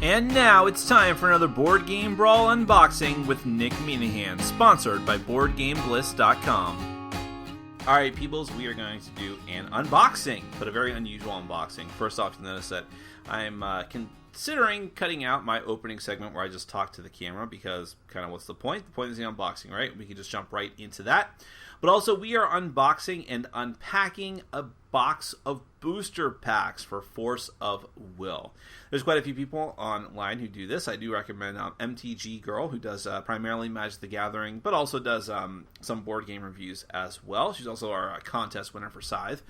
And now it's time for another Board Game Brawl unboxing with Nick Minahan, sponsored by BoardGameBliss.com. Alright, peoples, we are going to do an unboxing, but a very unusual unboxing. First off, to notice that I'm considering cutting out my opening segment where I just talk to the camera, because kind of what's the point? The point is the unboxing, right? We can just jump right into that. But also, we are unboxing and unpacking a box of booster packs for Force of Will. There's quite a few people online who do this. I do recommend MTG Girl, who does primarily Magic the Gathering, but also does some board game reviews as well. She's also our contest winner for Scythe.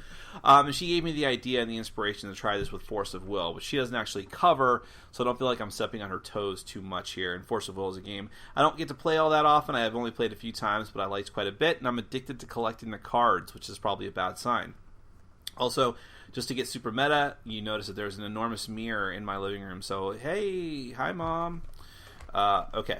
And she gave me the idea and the inspiration to try this with Force of Will, which she doesn't actually cover, so I don't feel like I'm stepping on her toes too much here. And Force of Will is a game I don't get to play all that often. I have only played a few times, but I liked quite a bit, and I'm addicted to collecting the cards, which is probably a bad sign. Also, just to get super meta, you notice that there's an enormous mirror in my living room. So, hey, hi, Mom. Okay.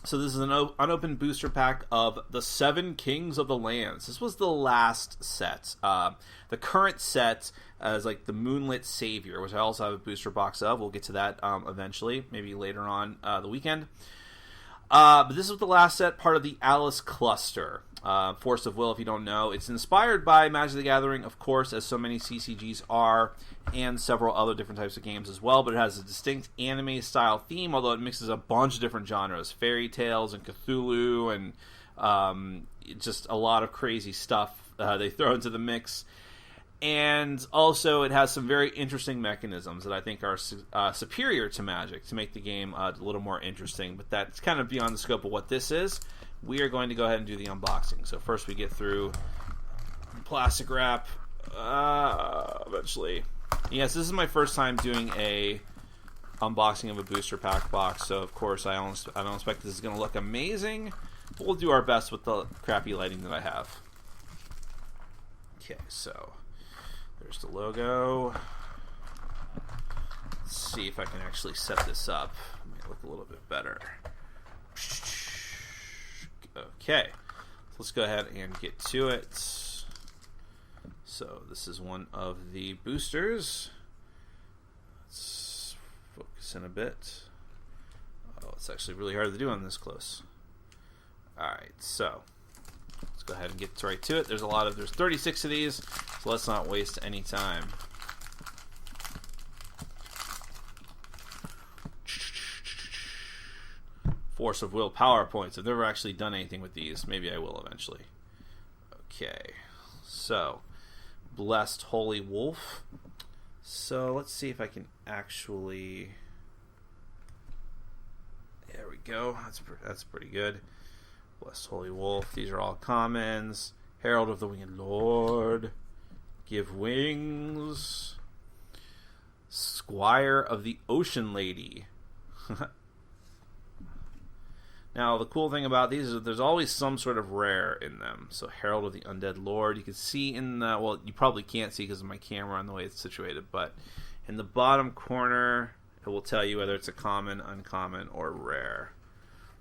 So this is an unopened booster pack of the 7 Kings of the Lands. This was the last set. The current set is like the Moonlit Savior, which I also have a booster box of. We'll get to that eventually, maybe later on the weekend. But this is the last set, part of the Alice Cluster. Force of Will, if you don't know. It's inspired by Magic the Gathering, of course, as so many CCGs are, and several other different types of games as well, but it has a distinct anime-style theme, although it mixes a bunch of different genres. Fairy tales and Cthulhu and just a lot of crazy stuff they throw into the mix. And also, it has some very interesting mechanisms that I think are superior to Magic to make the game a little more interesting, but that's kind of beyond the scope of what this is. We are going to go ahead and do the unboxing. So first we get through plastic wrap, eventually. Yes, this is my first time doing a unboxing of a booster pack box, so of course I don't expect this is going to look amazing, but we'll do our best with the crappy lighting that I have. Okay, so there's the logo. Let's see if I can actually set this up. Make it look a little bit better. Okay, so let's go ahead and get to it. So this is one of the boosters. Let's focus in a bit. Oh, it's actually really hard to do on this close. Alright, so let's go ahead and get right to it. There's 36 of these, so let's not waste any time. Force of Will PowerPoints. I've never actually done anything with these. Maybe I will eventually. Okay, so Blessed Holy Wolf. So let's see if I can actually. There we go. That's pretty good. Blessed Holy Wolf. These are all commons. Herald of the Winged Lord. Give Wings. Squire of the Ocean Lady. Now, the cool thing about these is that there's always some sort of rare in them. So, Herald of the Undead Lord. You can see in the... Well, you probably can't see because of my camera and the way it's situated. But in the bottom corner, it will tell you whether it's a common, uncommon, or rare.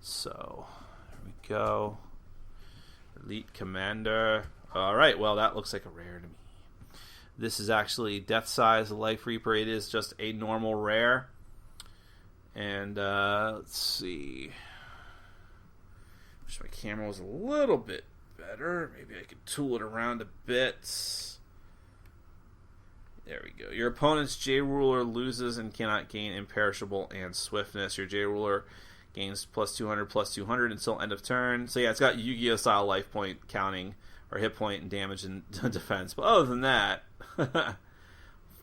So, there we go. Elite Commander. Alright, well, that looks like a rare to me. This is actually Death Size Life Reaper. It is just a normal rare. And, let's see... Wish my camera was a little bit better. Maybe I could tool it around a bit. There we go. Your opponent's J-Ruler loses and cannot gain Imperishable and Swiftness. Your J-Ruler gains +200/+200 until end of turn. So yeah, it's got Yu-Gi-Oh! Style life point counting, or hit point and damage and defense. But other than that,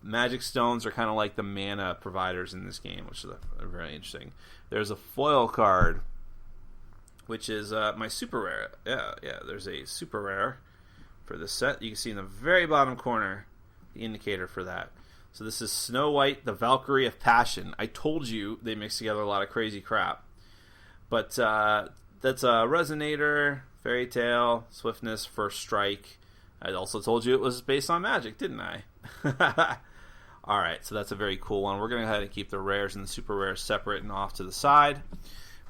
Magic Stones are kind of like the mana providers in this game, which is very interesting. There's a foil card, which is my super rare. Yeah, there's a super rare for this set. You can see in the very bottom corner the indicator for that. So this is Snow White, the Valkyrie of Passion. I told you they mix together a lot of crazy crap. But that's a Resonator, Fairy Tale, Swiftness, First Strike. I also told you it was based on Magic, didn't I? Alright, so that's a very cool one. We're going to go ahead and keep the rares and the super rares separate and off to the side.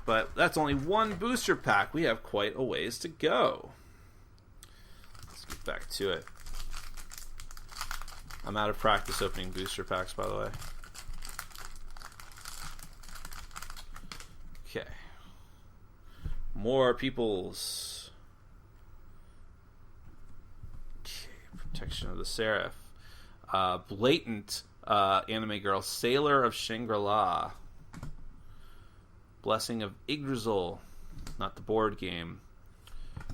But that's only one booster pack. We have quite a ways to go. Let's get back to it. I'm out of practice opening booster packs, by the way. Okay. More peoples. Okay. Protection of the Seraph. Blatant anime girl. Sailor of Shangri-La. Blessing of Yggdrasil. Not the board game.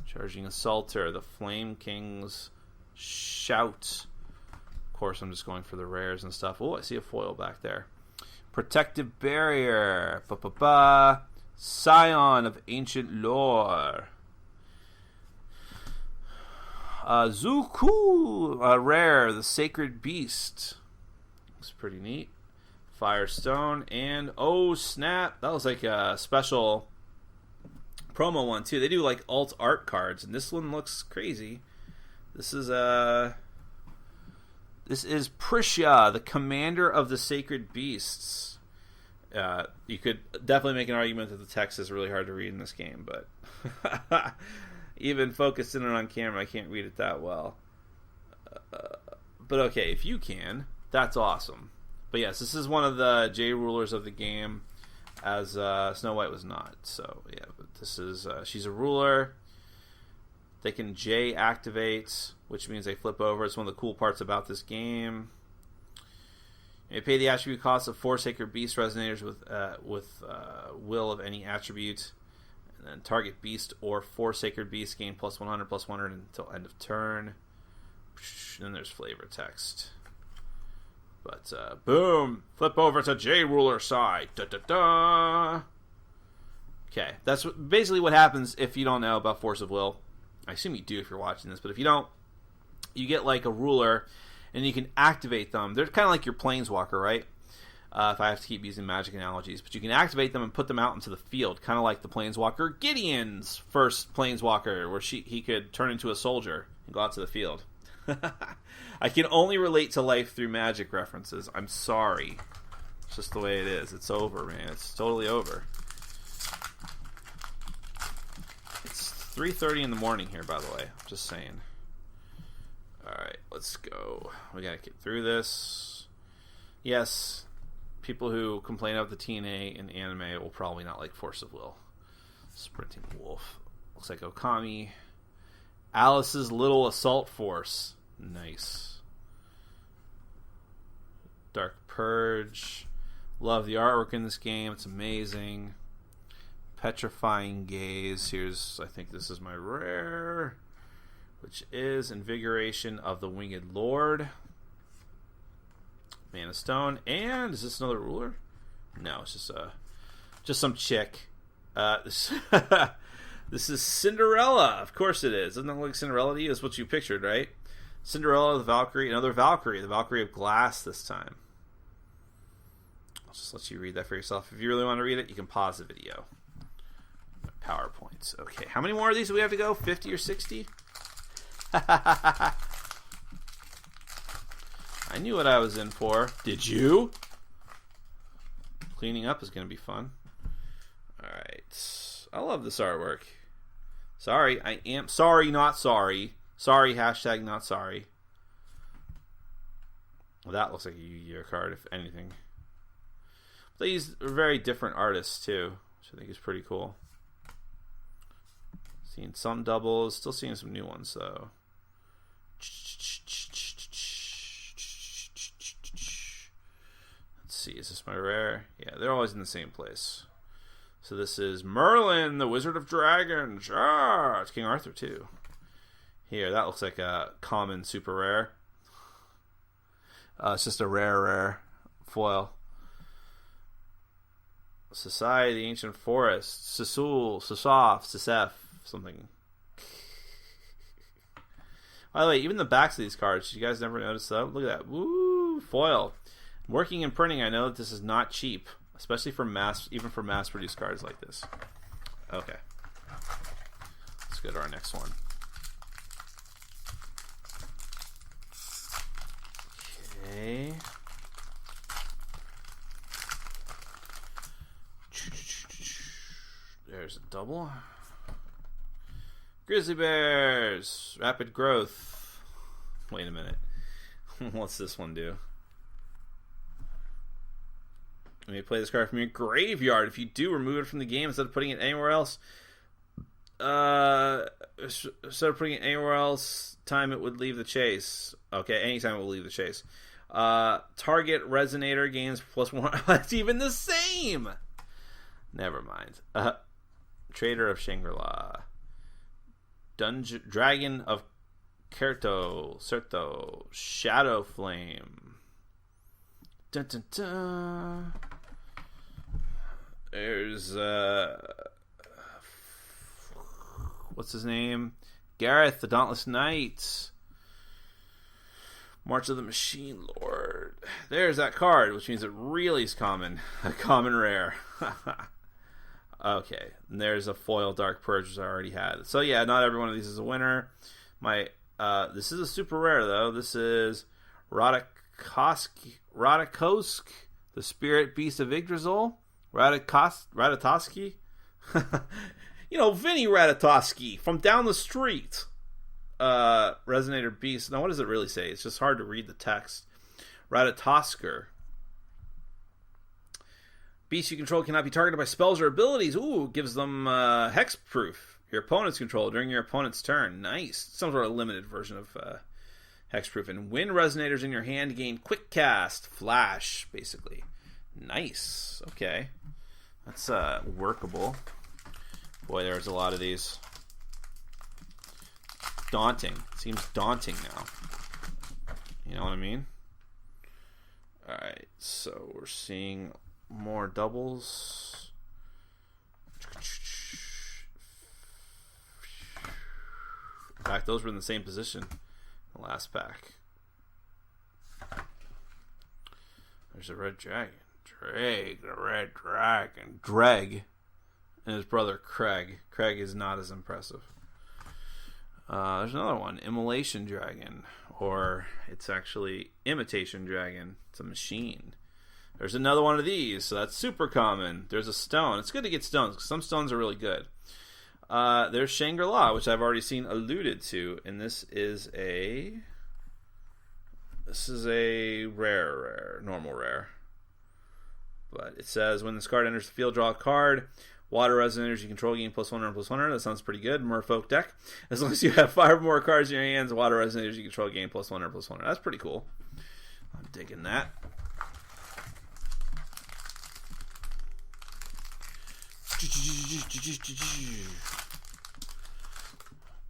Charging Assaulter. The Flame King's Shout. Of course, I'm just going for the rares and stuff. Oh, I see a foil back there. Protective Barrier. Scion of Ancient Lore. Zuku. Rare. The Sacred Beast. Looks pretty neat. Firestone. And oh, snap. That was like a special promo one, too. They do like alt art cards, and this one looks crazy. This is Prisha, the commander of the Sacred Beasts. You could definitely make an argument that the text is really hard to read in this game, but even focused in on camera, I can't read it that well. But okay, if you can, that's awesome. But yes, this is one of the J rulers of the game, as Snow White was not. So yeah, but this is she's a ruler. They can J activate, which means they flip over. It's one of the cool parts about this game. You pay the attribute cost of 4 Sacred Beast Resonators with will of any attribute. And then target beast or 4 Sacred Beasts gain +100/+100 until end of turn. And then there's flavor text. But boom! Flip over to J Ruler side. Da da da! Okay, that's basically what happens if you don't know about Force of Will. I assume you do if you're watching this, but if you don't, you get like a ruler, and you can activate them. They're kind of like your Planeswalker, right? If I have to keep using Magic analogies. But you can activate them and put them out into the field, kind of like the Planeswalker Gideon's first Planeswalker, where he could turn into a soldier and go out to the field. I can only relate to life through Magic references. I'm sorry. It's just the way it is. It's over, man. It's totally over. 3:30 in the morning here, by the way. I'm just saying. Alright, let's go. We gotta get through this. Yes, people who complain about the TNA in anime will probably not like Force of Will. Sprinting Wolf. Looks like Okami. Alice's Little Assault Force. Nice. Dark Purge. Love the artwork in this game. It's amazing. Petrifying Gaze. I think this is my rare, which is Invigoration of the Winged Lord. Mana Stone. And is this another ruler? No, it's just some chick. This is Cinderella. Of course it is. Doesn't that look like Cinderella to you? That's what you pictured, right? Cinderella, the Valkyrie, another Valkyrie. The Valkyrie of Glass this time. I'll just let you read that for yourself. If you really want to read it, you can pause the video. PowerPoints. Okay, how many more of these do we have to go? 50 or 60? I knew what I was in for. Did you? Cleaning up is going to be fun. Alright. I love this artwork. Sorry, I am... Sorry, not sorry. Sorry, hashtag not sorry. Well, that looks like a Yu-Gi-Oh card, if anything. But these are very different artists, too, which I think is pretty cool. Seeing some doubles, still seeing some new ones though. Let's see, is this my rare? Yeah, they're always in the same place. So this is Merlin, the Wizard of Dragons. Ah, it's King Arthur too. Here, that looks like a common super rare. It's just a rare foil. Society, the Ancient Forest, Sisaf, something. By the way, even the backs of these cards, you guys never noticed that? Look at that. Woo! Foil. Working in printing, I know that this is not cheap, especially for even for mass-produced cards like this. Okay. Let's go to our next one. Okay. There's a double. Grizzly Bears! Rapid growth. Wait a minute. What's this one do? You may play this card from your graveyard. If you do, remove it from the game instead of putting it anywhere else. Instead of putting it anywhere else, time it would leave the chase. Okay, anytime it will leave the chase. Target resonator gains +1. That's even the same. Never mind. Trader of Shangri-La. Dragon of Certo. Shadow Flame. Dun, dun, dun. There's what's his name? Gareth, the Dauntless Knight. March of the Machine Lord. There's that card, which means it really is common. A common rare. Okay. And there's a foil Dark Purge, which I already had. So yeah, not every one of these is a winner. This is a super rare, though. This is Radikosk, the Spirit Beast of Yggdrasil. Radatoski. Vinny Radatoski from down the street. Resonator Beast. Now, what does it really say? It's just hard to read the text. Ratatosker. Beasts you control cannot be targeted by spells or abilities. Ooh, gives them hexproof. Your opponent's control during your opponent's turn. Nice. Some sort of limited version of hexproof. And when resonators in your hand gain quick cast. Flash, basically. Nice. Okay. That's workable. Boy, there's a lot of these. Daunting. Seems daunting now. You know what I mean? Alright, so we're seeing more doubles. In fact, those were in the same position in the last pack. There's a red dragon. The red dragon. Dreg. And his brother Craig. Craig is not as impressive. There's another one, Immolation Dragon, or it's actually Imitation Dragon. It's a machine. There's another one of these, so that's super common. There's a stone. It's good to get stones, because some stones are really good. There's Shangri-La, which I've already seen alluded to, and this is a rare, normal rare. But it says, when this card enters the field, draw a card. Water resonators you control gain +100 and +100. That sounds pretty good. Merfolk deck. As long as you have 5 or more cards in your hands, water resonators you control gain +100 and +100. That's pretty cool. I'm digging that.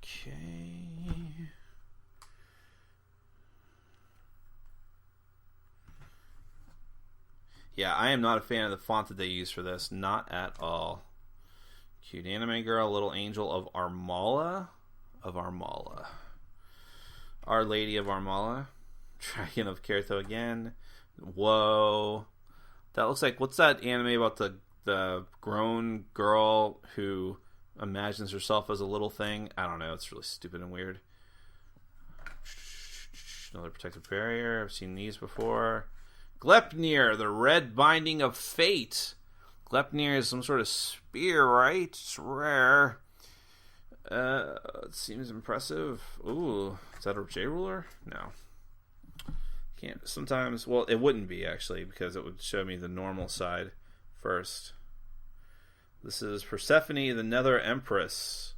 Okay. Yeah, I am not a fan of the font that they use for this. Not at all. Cute anime girl, little angel of Armala. Our Lady of Armala. Dragon of Kertho again. Whoa. That looks like, what's that anime about the grown girl who imagines herself as a little thing? I don't know. It's really stupid and weird. Another protective barrier. I've seen these before. Glepnir, the Red Binding of Fate. Glepnir is some sort of spear, right? It's rare. It seems impressive. Ooh, is that a J-Ruler? No. Can't. Sometimes, well, it wouldn't be, actually, because it would show me the normal side first. This is Persephone, the Nether Empress.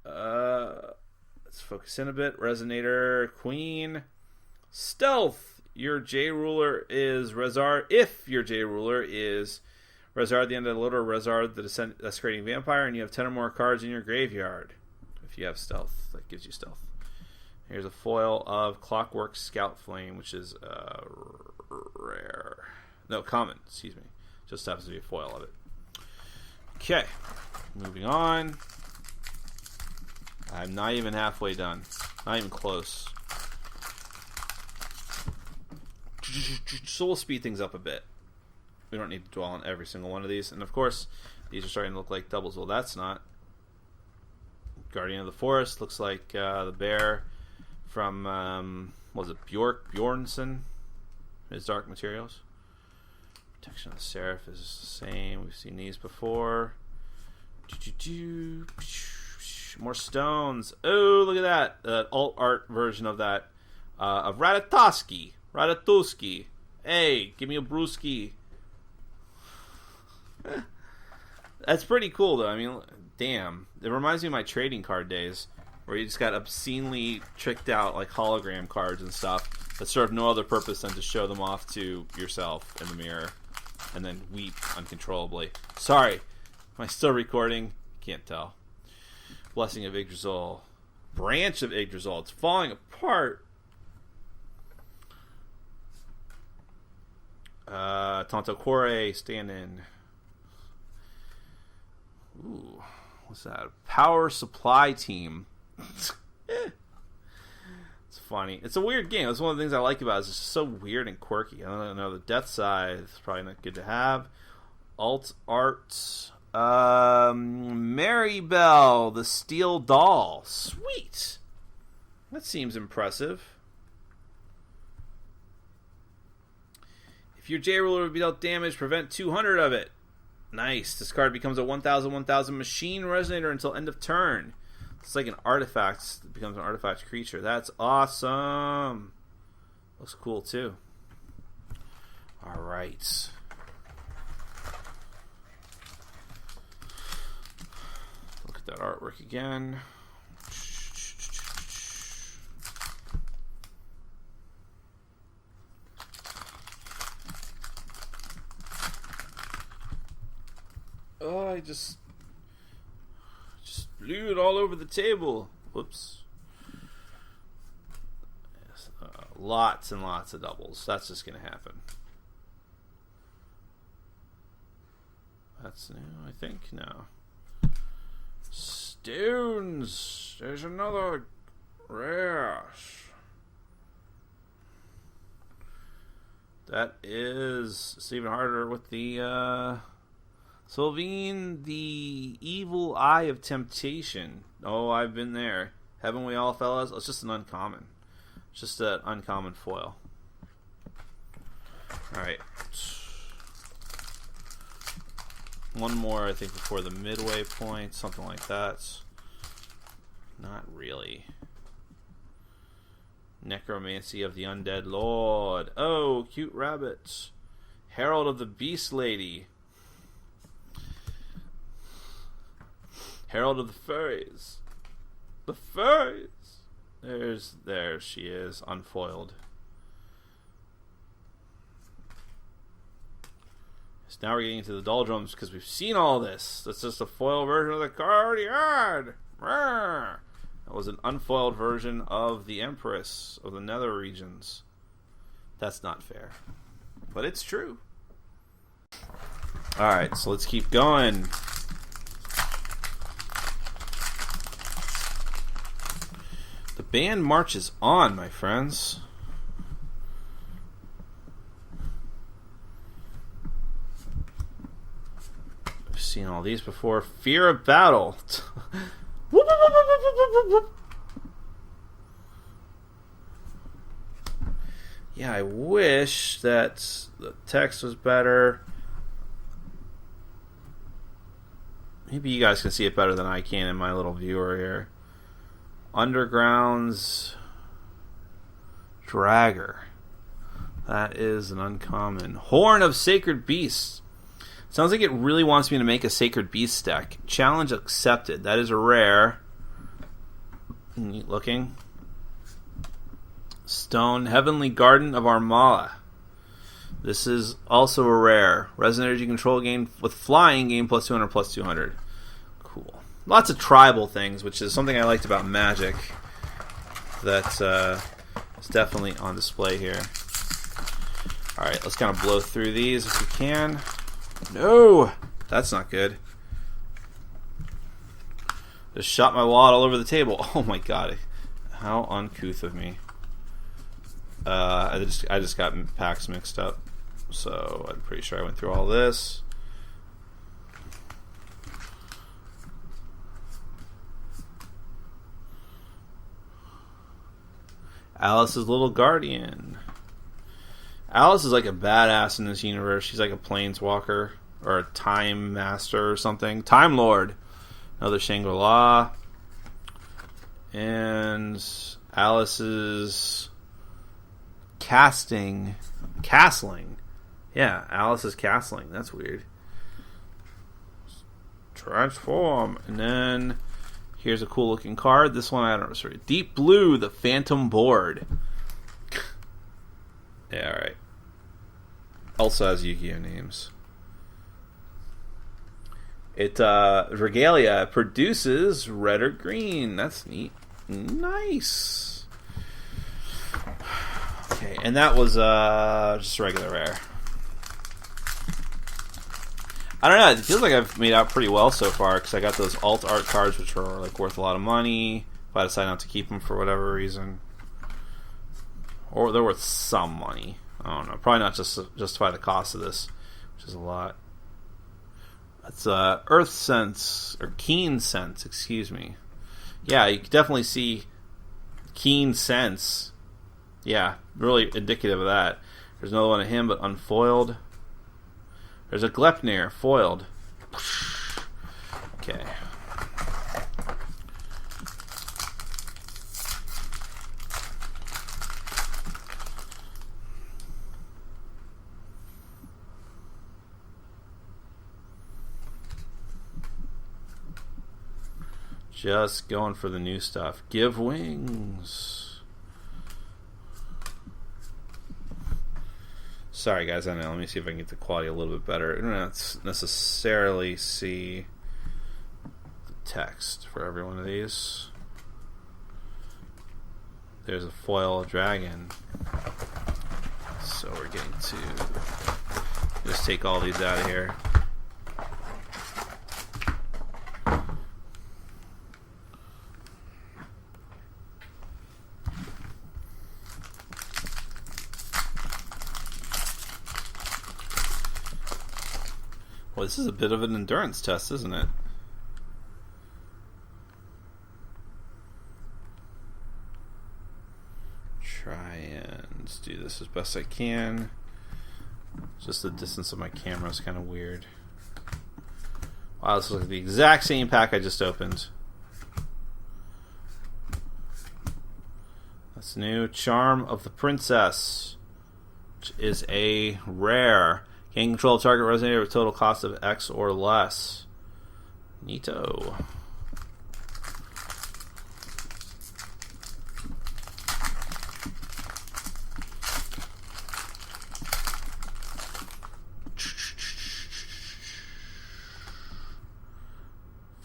Let's focus in a bit. Resonator, Queen. Stealth. Your J-Ruler is Rezard. If your J-Ruler is Rezard, the end of the Little Rezard, the Desecrating Vampire, and you have 10 or more cards in your graveyard. If you have Stealth, that gives you Stealth. Here's a foil of Clockwork Scout Flame, which is rare. No, common, excuse me. Just happens to be a foil of it. Okay, moving on. I'm not even halfway done. Not even close. So we'll speed things up a bit. We don't need to dwell on every single one of these. And of course, these are starting to look like doubles. Well, that's not. Guardian of the Forest looks like the bear from, what was it, Bjornsson? His Dark Materials. Protection of the Seraph is the same. We've seen these before. More stones. Oh, look at that. Alt art version of that. Of Ratatoski. Hey, give me a brewski. That's pretty cool, though. I mean, damn. It reminds me of my trading card days, where you just got obscenely tricked out, like hologram cards and stuff that serve no other purpose than to show them off to yourself in the mirror and then weep uncontrollably. Sorry. Am I still recording? Can't tell. Blessing of Yggdrasil. Branch of Yggdrasil. It's falling apart. Tonto Core, stand in. Ooh, what's that? Power supply team. It's funny. It's a weird game. That's one of the things I like about it. It's just so weird and quirky. I don't know. The Death Side is probably not good to have. Alt art. Mary Bell, the Steel Doll. Sweet. That seems impressive. If your J-Ruler would be dealt damage, prevent 200 of it. Nice. This card becomes a 1,000/1,000 machine resonator until end of turn. It's like an artifact. It becomes an artifact creature. That's awesome. Looks cool, too. All right. Look at that artwork again. Oh, I just blew it all over the table. Whoops. Yes, lots and lots of doubles. That's just going to happen. That's new, I think. No. Stones. There's another rare. That is, it's even harder with the, Sylvine, the Evil Eye of Temptation. Oh, I've been there. Haven't we all, fellas? Oh, it's just an uncommon. It's just an uncommon foil. Alright. One more, I think, before the midway point. Something like that. Not really. Necromancy of the Undead Lord. Oh, cute rabbit. Herald of the Beast Lady. Herald of the Furries. The Furries. There she is, unfoiled. So now we're getting into the doldrums because we've seen all this. That's just a foil version of the card you had. That was an unfoiled version of the Empress of the Nether regions. That's not fair, but it's true. Alright, so let's keep going. The band marches on, my friends. I've seen all these before. Fear of Battle. Yeah, I wish that the text was better. Maybe you guys can see it better than I can in my little viewer here. Underground's Dragger. That is an uncommon. Horn of Sacred Beasts. Sounds like it really wants me to make a Sacred Beast deck. Challenge accepted. That is a rare. Neat looking. Stone. Heavenly Garden of Armala. This is also a rare. Resident Energy Control gain with flying, gain plus 200, plus 200. Cool. Lots of tribal things, which is something I liked about Magic. That's is definitely on display here. Alright, let's kind of blow through these if we can. No! That's not good. Just shot my wallet all over the table. Oh my god. How uncouth of me. I just got packs mixed up. So I'm pretty sure I went through all this. Alice's Little Guardian. Alice is like a badass in this universe. She's like a planeswalker or a time master or something. Time Lord. Another Shangri-La. And Alice's castling. Yeah, Alice's castling. That's weird. Transform. And then here's a cool looking card. This one I don't know. Sorry. Deep Blue, the Phantom Board. Yeah, alright. Also has Yu-Gi-Oh names. It Regalia produces red or green. That's neat. Nice. Okay, and that was just regular rare. I don't know. It feels like I've made out pretty well so far because I got those alt art cards, which are like worth a lot of money. If I decide not to keep them for whatever reason, or they're worth some money. I don't know. Probably not just to justify the cost of this, which is a lot. That's Earth Sense or Keen Sense. Excuse me. Yeah, you can definitely see Keen Sense. Yeah, really indicative of that. There's another one of him, but unfoiled. There's a Glepnir, foiled. Okay. Just going for the new stuff. Give wings. Sorry, guys. I know. Let me see if I can get the quality a little bit better. I don't necessarily see the text for every one of these. There's a foil dragon. So we're getting to just take all these out of here. Well, this is a bit of an endurance test, isn't it? Try and do this as best I can. Just the distance of my camera is kind of weird. Wow, this looks like the exact same pack I just opened. That's new. Charm of the Princess, which is a rare. Gain control of target resonator with total cost of X or less. Neato.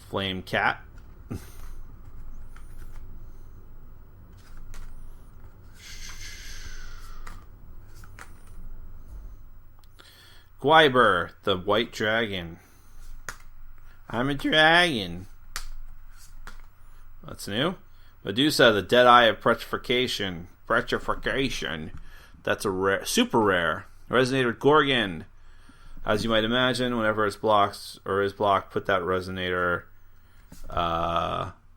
Flame Cat. Gwyber, the white dragon. I'm a dragon. That's new. Medusa, the dead eye of petrification. Petrification. That's a rare, super rare. Resonator Gorgon. As you might imagine, whenever it's blocked or is blocked, put that resonator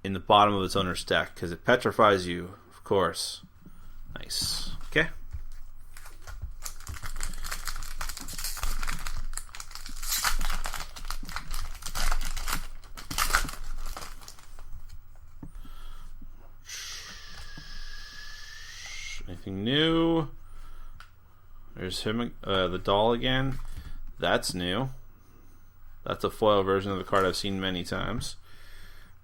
in the bottom of its owner's deck because it petrifies you, of course. Nice. Okay. Anything new? There's him, the doll again. That's new. That's a foil version of the card I've seen many times.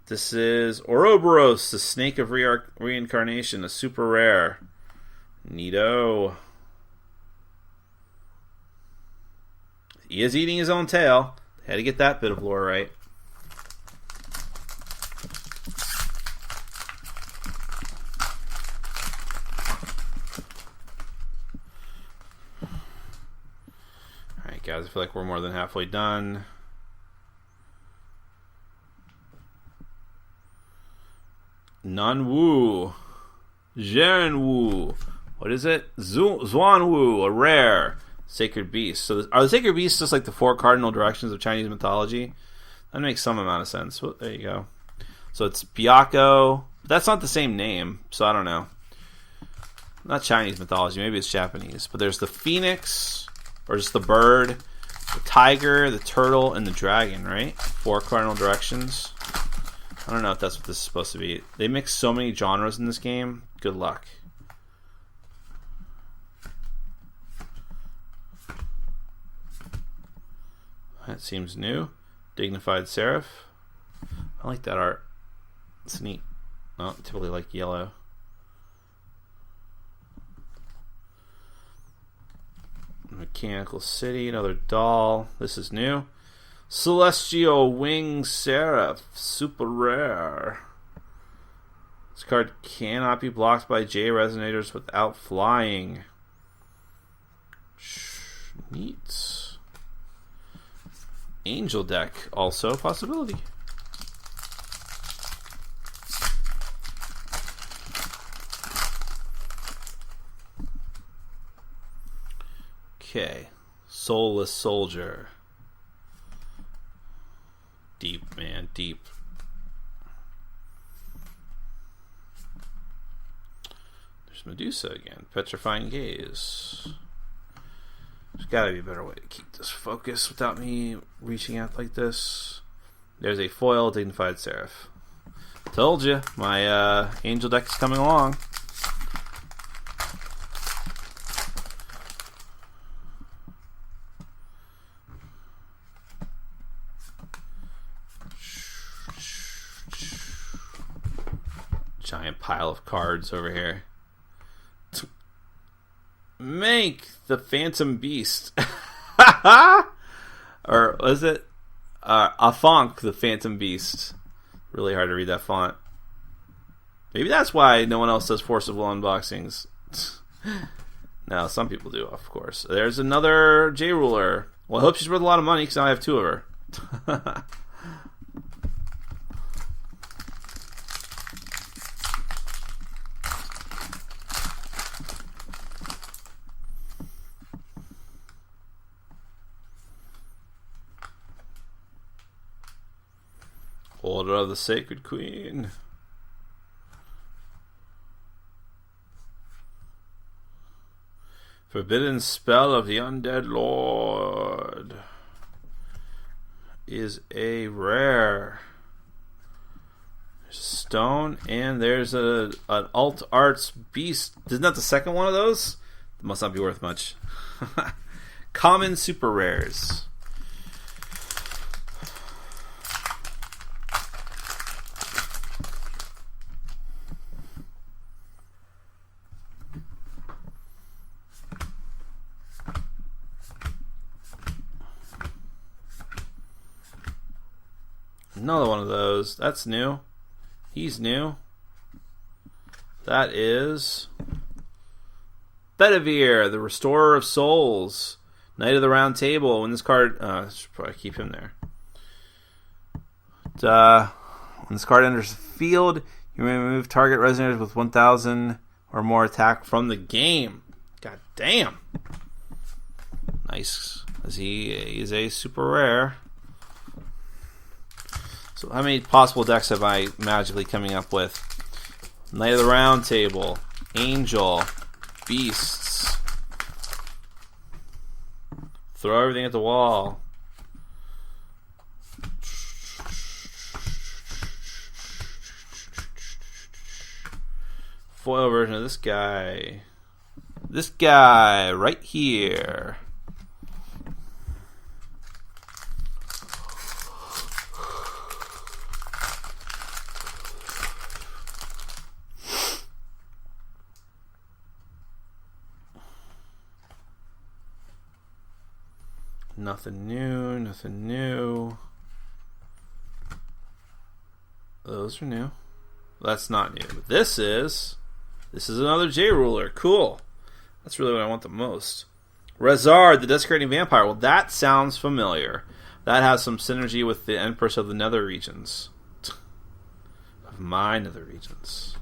This is Ouroboros, the Snake of Reincarnation, a super rare. Neato. He is eating his own tail. Had to get that bit of lore right. Alright guys, I feel like we're more than halfway done. Nanwu. Zhenwu. What is it? Zhuanwu, a rare. Sacred Beast. So are the Sacred Beasts just like the four cardinal directions of Chinese mythology? That makes some amount of sense. Well, there you go. So it's Byakko. That's not the same name, so I don't know. Not Chinese mythology. Maybe it's Japanese. But there's the Phoenix, or just the bird, the tiger, the turtle, and the dragon, right? Four cardinal directions. I don't know if that's what this is supposed to be. They mix so many genres in this game. Good luck. That seems new. Dignified Seraph. I like that art. It's neat. Oh, typically like yellow. Mechanical City, another doll. This is new. Celestial Wing Seraph, super rare. This card cannot be blocked by J resonators without flying. Neat. Angel deck, also a possibility. Okay, Soulless Soldier. Deep, man, deep. There's Medusa again. Petrifying Gaze. There's gotta be a better way to keep this focus without me reaching out like this. There's a foil Dignified Seraph. Told you, my angel deck is coming along. Giant pile of cards over here. Make the Phantom Beast. Or was it? Afonk the Phantom Beast. Really hard to read that font. Maybe that's why no one else does forcible unboxings. No, some people do, of course. There's another J Ruler. Well, I hope she's worth a lot of money because now I have two of her. Order of the Sacred Queen. Forbidden Spell of the Undead Lord is a rare. There's a stone, and there's an Alt Arts Beast. Isn't that the second one of those? It must not be worth much. Common Super Rares. Another one of those. That's new. He's new. That is Bedivere, the Restorer of Souls. Knight of the Round Table. When this card... I should probably keep him there. When this card enters the field, you may remove target resonators with 1,000 or more attack from the game. God damn. Nice. As he is a super rare. So how many possible decks have I magically coming up with? Knight of the Round Table, Angel, Beasts. Throw everything at the wall. Foil version of this guy. This guy right here. Nothing new, nothing new. Those are new. That's not new. But this is another J Ruler. Cool. That's really what I want the most. Rezard, the Desecrating Vampire. Well, that sounds familiar. That has some synergy with the Empress of the Nether Regions. Of my Nether Regions.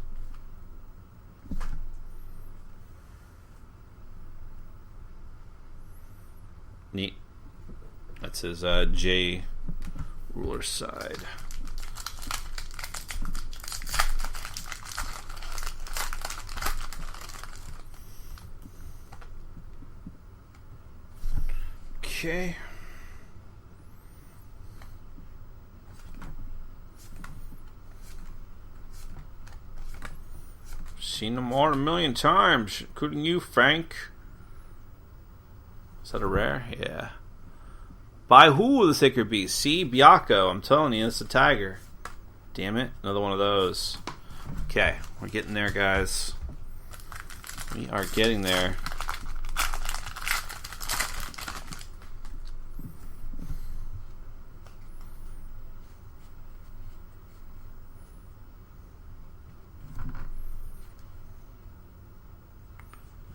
Neat. That's his J Ruler side. Okay. Seen them all 1,000,000 times, including you, Frank. Is that a rare? Yeah. By who, the Sacred Beast? See, Byakko. I'm telling you, it's a tiger. Damn it. Another one of those. Okay, we're getting there, guys. We are getting there.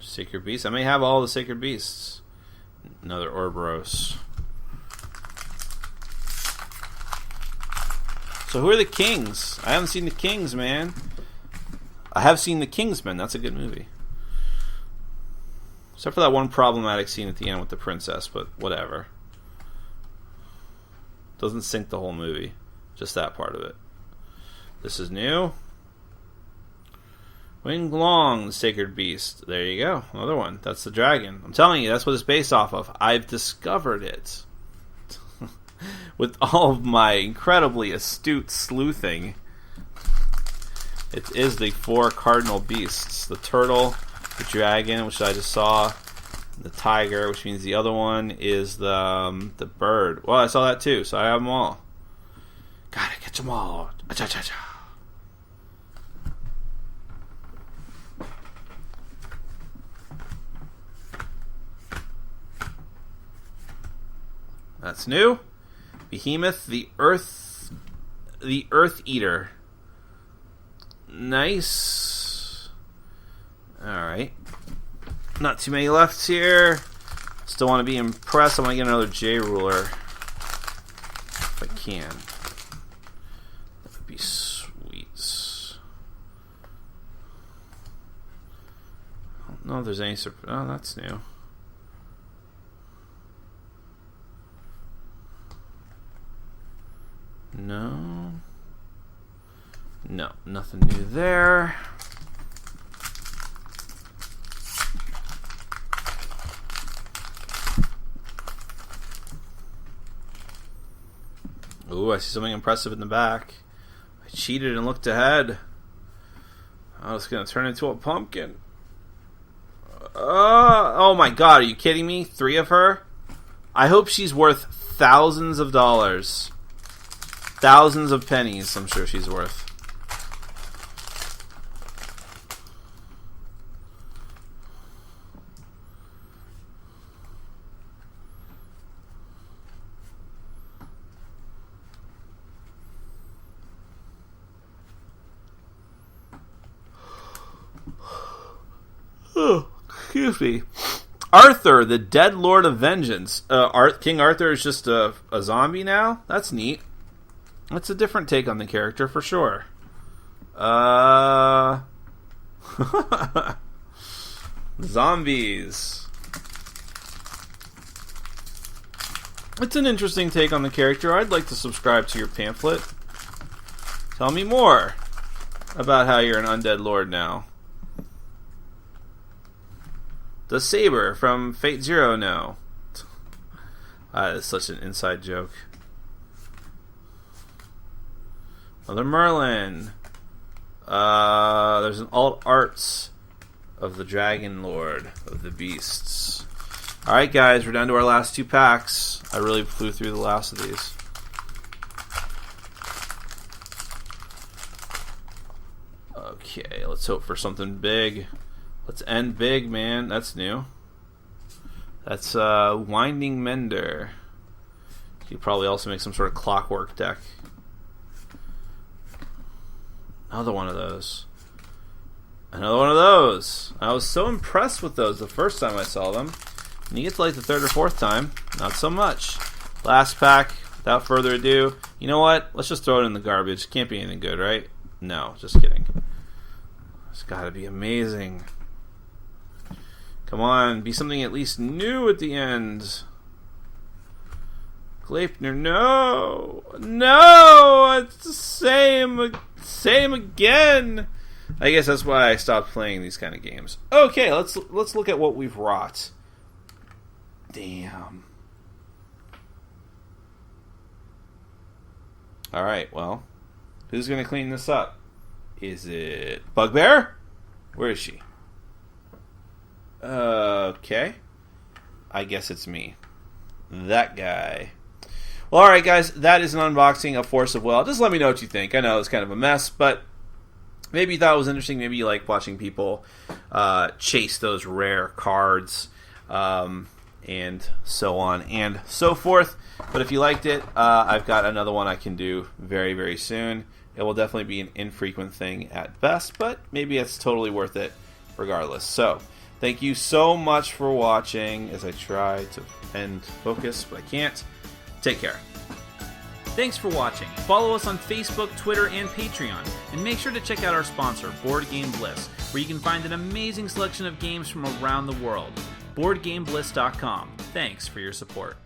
Sacred Beast. I may have all the Sacred Beasts. Another Ouroboros. So who are the Kings? I haven't seen the Kings, man. I have seen the Kingsmen. That's a good movie. Except for that one problematic scene at the end with the princess, but whatever. Doesn't sink the whole movie. Just that part of it. This is new. Winglong, the Sacred Beast. There you go. Another one. That's the dragon. I'm telling you, that's what it's based off of. I've discovered it. With all of my incredibly astute sleuthing. It is the 4 cardinal beasts. The turtle, the dragon, which I just saw, the tiger, which means the other one is the bird. Well, I saw that too, so I have them all. Gotta catch them all. Cha-cha-cha. That's new. Behemoth, the Earth Eater. Nice. Alright. Not too many left here. Still want to be impressed. I want to get another J ruler. If I can. That would be sweet. I don't know if there's any... Oh, that's new. No. No, nothing new there. Ooh, I see something impressive in the back. I cheated and looked ahead. I was going to turn into a pumpkin. Oh my god, are you kidding me? 3 of her? I hope she's worth thousands of dollars. Thousands of pennies, I'm sure she's worth. Oh, excuse me. Arthur, the Dead Lord of Vengeance. King Arthur is just a zombie now? That's neat. That's a different take on the character for sure. Zombies. It's an interesting take on the character. I'd like to subscribe to your pamphlet. Tell me more about how you're an undead lord now. Does Saber from Fate Zero know? That's such an inside joke. Another Merlin. There's an alt arts of the Dragon Lord of the Beasts. Alright guys, we're down to our last 2 packs. I really flew through the last of these. Okay, let's hope for something big. Let's end big, man. That's new. That's Winding Mender. You could probably also make some sort of clockwork deck. Another one of those. Another one of those. I was so impressed with those the first time I saw them. And you get to like the 3rd or 4th time, not so much. Last pack, without further ado. You know what? Let's just throw it in the garbage. Can't be anything good, right? No, just kidding. It's gotta be amazing. Come on, be something at least new at the end. Gleipnir, no! No! It's the same again! I guess that's why I stopped playing these kind of games. Okay, let's look at what we've wrought. Damn. Alright, well, who's going to clean this up? Is it Bugbear? Where is she? Okay. I guess it's me. That guy. Well, alright guys, that is an unboxing of Force of Will. Just let me know what you think. I know it's kind of a mess, but maybe you thought it was interesting. Maybe you like watching people chase those rare cards, and so on and so forth. But if you liked it, I've got another one I can do very, very soon. It will definitely be an infrequent thing at best, but maybe it's totally worth it regardless. So, thank you so much for watching as I try to end focus, but I can't. Take care. Thanks for watching. Follow us on Facebook, Twitter, and Patreon. And make sure to check out our sponsor, Board Game Bliss, where you can find an amazing selection of games from around the world. BoardGameBliss.com. Thanks for your support.